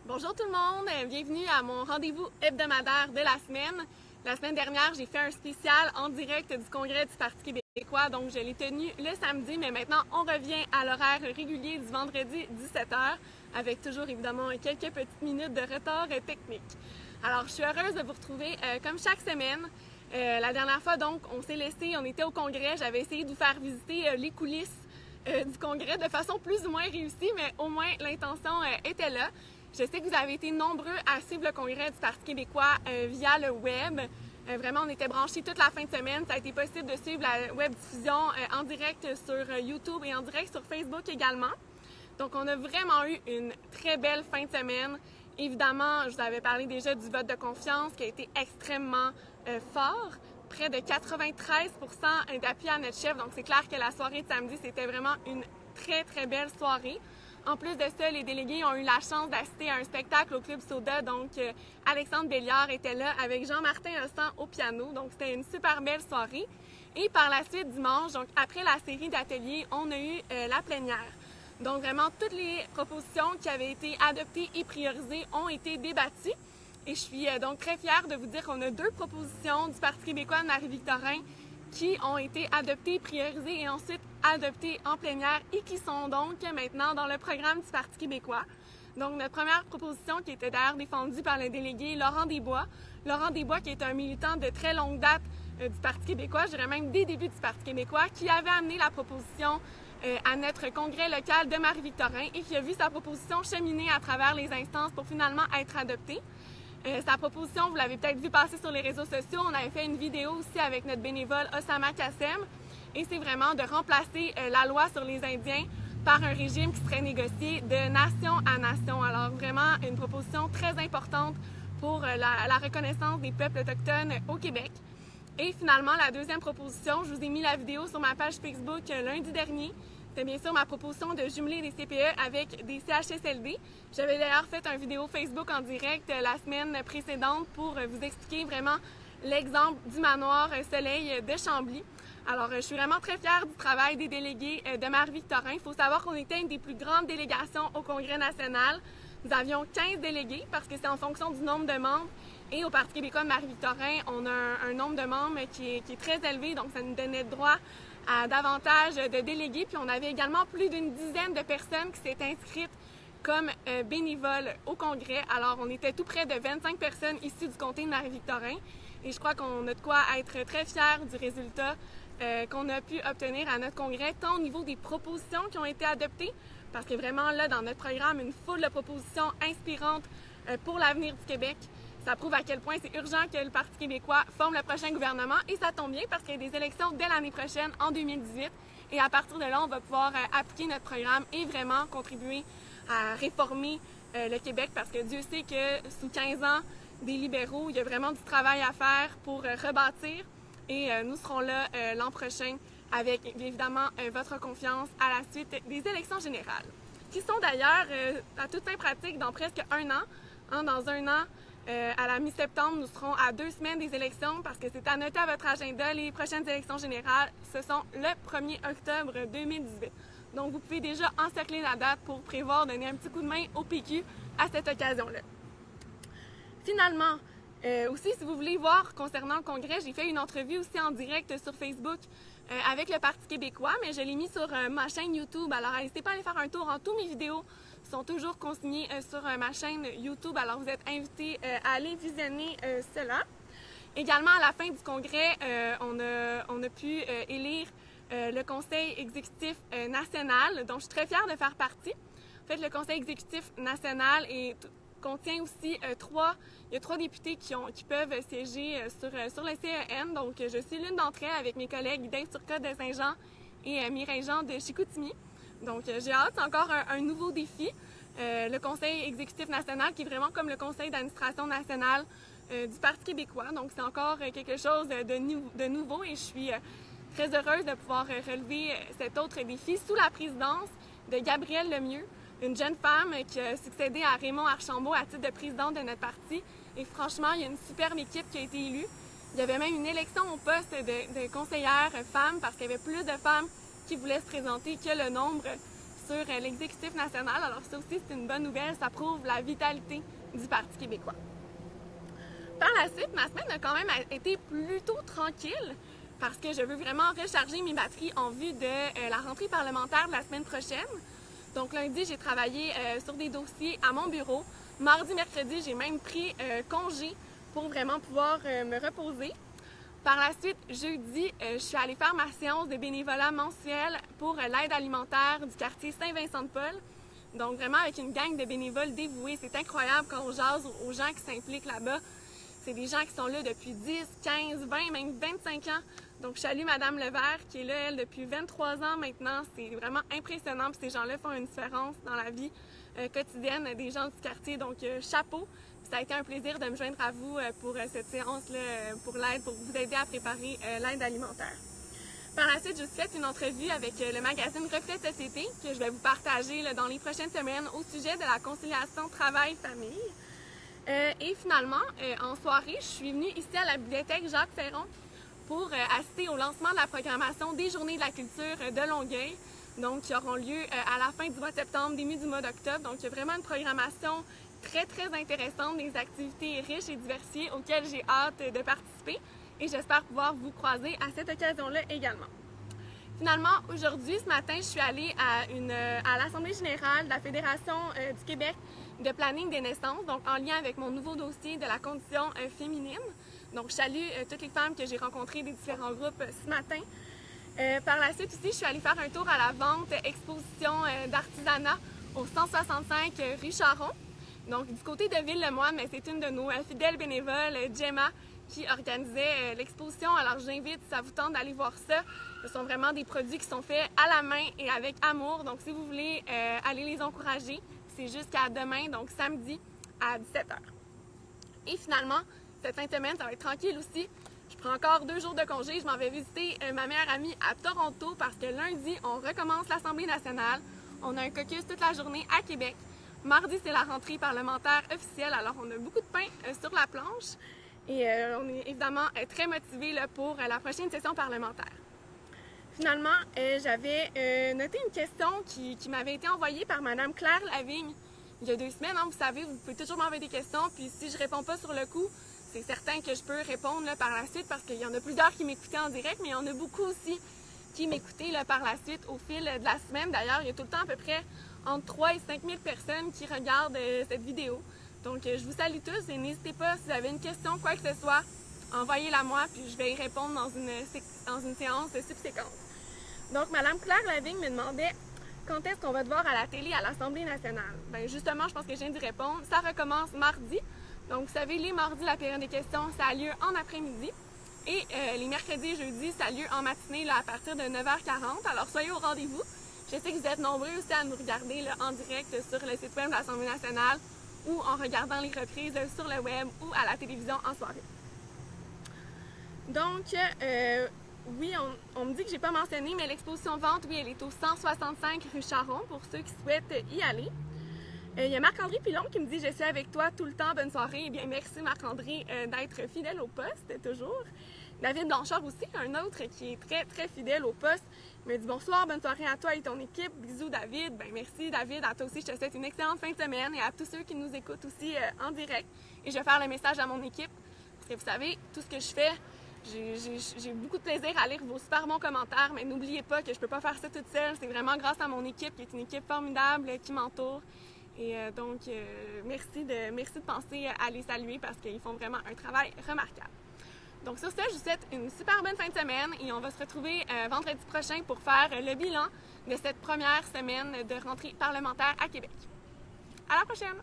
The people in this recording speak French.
Bonjour tout le monde, bienvenue à mon rendez-vous hebdomadaire de la semaine. La semaine dernière, j'ai fait un spécial en direct du Congrès du Parti québécois, donc je l'ai tenu le samedi, mais maintenant on revient à l'horaire régulier du vendredi 17h, avec toujours évidemment quelques petites minutes de retard technique. Alors je suis heureuse de vous retrouver comme chaque semaine. La dernière fois donc, on s'est laissé, on était au Congrès, j'avais essayé de vous faire visiter les coulisses du Congrès de façon plus ou moins réussie, mais au moins l'intention était là. Je sais que vous avez été nombreux à suivre le Congrès du Parti québécois via le web. Vraiment, on était branchés toute la fin de semaine. Ça a été possible de suivre la web-diffusion en direct sur YouTube et en direct sur Facebook également. Donc, on a vraiment eu une très belle fin de semaine. Évidemment, je vous avais parlé déjà du vote de confiance qui a été extrêmement fort. Près de 93% d'appui à notre chef. Donc, c'est clair que la soirée de samedi, c'était vraiment une très, très belle soirée. En plus de ça, les délégués ont eu la chance d'assister à un spectacle au Club Soda. Donc, Alexandre Béliard était là avec Jean-Martin Hossan au piano. Donc, c'était une super belle soirée. Et par la suite, dimanche, donc après la série d'ateliers, on a eu la plénière. Donc, vraiment, toutes les propositions qui avaient été adoptées et priorisées ont été débattues. Et je suis donc très fière de vous dire qu'on a 2 propositions du Parti québécois de Marie-Victorin qui ont été adoptées, priorisées et ensuite adoptées en plénière et qui sont donc maintenant dans le programme du Parti québécois. Donc, notre première proposition qui était d'ailleurs défendue par le délégué Laurent Desbois. Laurent Desbois qui est un militant de très longue date du Parti québécois, je dirais même des débuts du Parti québécois, qui avait amené la proposition à notre congrès local de Marie-Victorin et qui a vu sa proposition cheminer à travers les instances pour finalement être adoptée. Sa proposition, vous l'avez peut-être vu passer sur les réseaux sociaux. On avait fait une vidéo aussi avec notre bénévole Osama Kassem. Et c'est vraiment de remplacer la loi sur les Indiens par un régime qui serait négocié de nation à nation. Alors vraiment une proposition très importante pour la reconnaissance des peuples autochtones au Québec. Et finalement, la deuxième proposition, je vous ai mis la vidéo sur ma page Facebook lundi dernier. C'est bien sûr ma proposition de jumeler des CPE avec des CHSLD. J'avais d'ailleurs fait une vidéo Facebook en direct la semaine précédente pour vous expliquer vraiment l'exemple du manoir Soleil de Chambly. Alors, je suis vraiment très fière du travail des délégués de Marie-Victorin. Il faut savoir qu'on était une des plus grandes délégations au Congrès national. Nous avions 15 délégués parce que c'est en fonction du nombre de membres. Et au Parti québécois de Marie-Victorin, on a un nombre de membres qui est très élevé, donc ça nous donnait droit à davantage de délégués. Puis on avait également plus d'une dizaine de personnes qui s'étaient inscrites comme bénévoles au Congrès. Alors, on était tout près de 25 personnes issues du comté de Marie-Victorin. Et je crois qu'on a de quoi être très fiers du résultat qu'on a pu obtenir à notre Congrès, tant au niveau des propositions qui ont été adoptées, parce que vraiment là, dans notre programme, une foule de propositions inspirantes pour l'avenir du Québec. Ça prouve à quel point c'est urgent que le Parti québécois forme le prochain gouvernement et ça tombe bien parce qu'il y a des élections dès l'année prochaine, en 2018. Et à partir de là, on va pouvoir appliquer notre programme et vraiment contribuer à réformer le Québec parce que Dieu sait que sous 15 ans des libéraux, il y a vraiment du travail à faire pour rebâtir. Et nous serons là l'an prochain avec évidemment votre confiance à la suite des élections générales, qui sont d'ailleurs à toute fin pratique dans presque un an. Dans un an, à la mi-septembre, nous serons à 2 semaines des élections parce que c'est à noter à votre agenda. Les prochaines élections générales, ce sont le 1er octobre 2018. Donc, vous pouvez déjà encercler la date pour prévoir donner un petit coup de main au PQ à cette occasion-là. Finalement, aussi, si vous voulez voir concernant le Congrès, j'ai fait une entrevue aussi en direct sur Facebook avec le Parti québécois, mais je l'ai mis sur ma chaîne YouTube. Alors, n'hésitez pas à aller faire un tour. Toutes mes vidéos sont toujours consignées sur ma chaîne YouTube. Alors, vous êtes invités à aller visionner cela. Également, à la fin du Congrès, on a pu élire le Conseil exécutif national, dont je suis très fière de faire partie. En fait, le Conseil exécutif national contient aussi il y a 3 députés qui peuvent siéger sur le CEN. Donc, je suis l'une d'entre elles avec mes collègues Dave Turcotte de Saint-Jean et Mireille Jean de Chicoutimi. Donc, j'ai hâte, c'est encore un nouveau défi. Le Conseil exécutif national qui est vraiment comme le Conseil d'administration nationale du Parti québécois. Donc, c'est encore quelque chose de nouveau et je suis très heureuse de pouvoir relever cet autre défi sous la présidence de Gabrielle Lemieux, une jeune femme qui a succédé à Raymond Archambault à titre de présidente de notre parti. Et franchement, il y a une superbe équipe qui a été élue. Il y avait même une élection au poste de conseillère femme parce qu'il y avait plus de femmes qui voulaient se présenter que le nombre sur l'exécutif national. Alors ça aussi, c'est une bonne nouvelle. Ça prouve la vitalité du Parti québécois. Par la suite, ma semaine a quand même été plutôt tranquille parce que je veux vraiment recharger mes batteries en vue de la rentrée parlementaire de la semaine prochaine. Donc lundi, j'ai travaillé sur des dossiers à mon bureau. Mardi, mercredi, j'ai même pris congé pour vraiment pouvoir me reposer. Par la suite, jeudi, je suis allée faire ma séance de bénévolat mensuel pour l'aide alimentaire du quartier Saint-Vincent-de-Paul. Donc vraiment avec une gang de bénévoles dévoués. C'est incroyable quand on jase aux gens qui s'impliquent là-bas. C'est des gens qui sont là depuis 10, 15, 20, même 25 ans. Donc, je salue Madame Levert, qui est là, elle, depuis 23 ans maintenant. C'est vraiment impressionnant. Puis ces gens-là font une différence dans la vie quotidienne des gens du quartier. Donc, chapeau. Ça a été un plaisir de me joindre à vous pour cette séance-là, pour l'aide, pour vous aider à préparer l'aide alimentaire. Par la suite, je vous souhaite une entrevue avec le magazine Reflet Société que je vais vous partager là, dans les prochaines semaines au sujet de la conciliation travail-famille. Et finalement, en soirée, je suis venue ici à la bibliothèque Jacques-Ferron pour assister au lancement de la programmation des Journées de la culture de Longueuil, donc qui auront lieu à la fin du mois de septembre, début du mois d'octobre. Donc, il y a vraiment une programmation très, très intéressante, des activités riches et diversifiées auxquelles j'ai hâte de participer et j'espère pouvoir vous croiser à cette occasion-là également. Finalement, aujourd'hui, ce matin, je suis allée à l'Assemblée générale de la Fédération du Québec de planning des naissances, donc en lien avec mon nouveau dossier de la condition féminine. Donc, je salue toutes les femmes que j'ai rencontrées des différents groupes ce matin. Par la suite aussi, je suis allée faire un tour à la vente exposition d'artisanat au 165 rue Charon. Donc, du côté de Ville-le-Moine, mais c'est une de nos fidèles bénévoles, Gemma, qui organisait l'exposition. Alors, j'invite, si ça vous tente, d'aller voir ça. Ce sont vraiment des produits qui sont faits à la main et avec amour. Donc, si vous voulez aller les encourager, c'est jusqu'à demain, donc samedi à 17h. Et finalement, cette fin de semaine, ça va être tranquille aussi. Je prends encore 2 jours de congé. Je m'en vais visiter ma meilleure amie à Toronto parce que lundi, on recommence l'Assemblée nationale. On a un caucus toute la journée à Québec. Mardi, c'est la rentrée parlementaire officielle. Alors, on a beaucoup de pain sur la planche. Et on est évidemment très motivés là, pour la prochaine session parlementaire. Finalement, j'avais noté une question qui m'avait été envoyée par Mme Claire Lavigne il y a 2 semaines. Hein, vous savez, vous pouvez toujours m'envoyer des questions. Puis si je ne réponds pas sur le coup, c'est certain que je peux répondre là, par la suite parce qu'il y en a plusieurs qui m'écoutaient en direct, mais il y en a beaucoup aussi qui m'écoutaient là, par la suite au fil de la semaine. D'ailleurs, il y a tout le temps à peu près entre 3 et 5 000 personnes qui regardent cette vidéo. Donc, je vous salue tous et n'hésitez pas, si vous avez une question, quoi que ce soit, envoyez-la moi, puis je vais y répondre dans une séance subséquente. Donc, Mme Claire Lavigne me demandait quand est-ce qu'on va te voir à la télé à l'Assemblée nationale. Bien, justement, je pense que je viens d'y répondre. Ça recommence mardi. Donc, vous savez, les mardis, la période des questions, ça a lieu en après-midi. Et les mercredis et jeudis, ça a lieu en matinée là, à partir de 9h40. Alors, soyez au rendez-vous. Je sais que vous êtes nombreux aussi à nous regarder là, en direct sur le site web de l'Assemblée nationale ou en regardant les reprises sur le web ou à la télévision en soirée. Donc, oui, on me dit que j'ai pas mentionné, mais l'exposition vente, oui, elle est au 165 rue Charon pour ceux qui souhaitent y aller. Il y a Marc-André Pilon qui me dit « Je suis avec toi tout le temps, bonne soirée ». Eh bien, merci Marc-André d'être fidèle au poste, toujours. David Blanchard aussi, un autre qui est très, très fidèle au poste, me dit « Bonsoir, bonne soirée à toi et ton équipe. Bisous David ». Ben merci David, à toi aussi, je te souhaite une excellente fin de semaine et à tous ceux qui nous écoutent aussi en direct. Et je vais faire le message à mon équipe, parce que vous savez, tout ce que je fais, j'ai beaucoup de plaisir à lire vos super bons commentaires, mais n'oubliez pas que je ne peux pas faire ça toute seule. C'est vraiment grâce à mon équipe, qui est une équipe formidable, qui m'entoure. Et donc, merci de penser à les saluer parce qu'ils font vraiment un travail remarquable. Donc sur ce, je vous souhaite une super bonne fin de semaine et on va se retrouver vendredi prochain pour faire le bilan de cette première semaine de rentrée parlementaire à Québec. À la prochaine!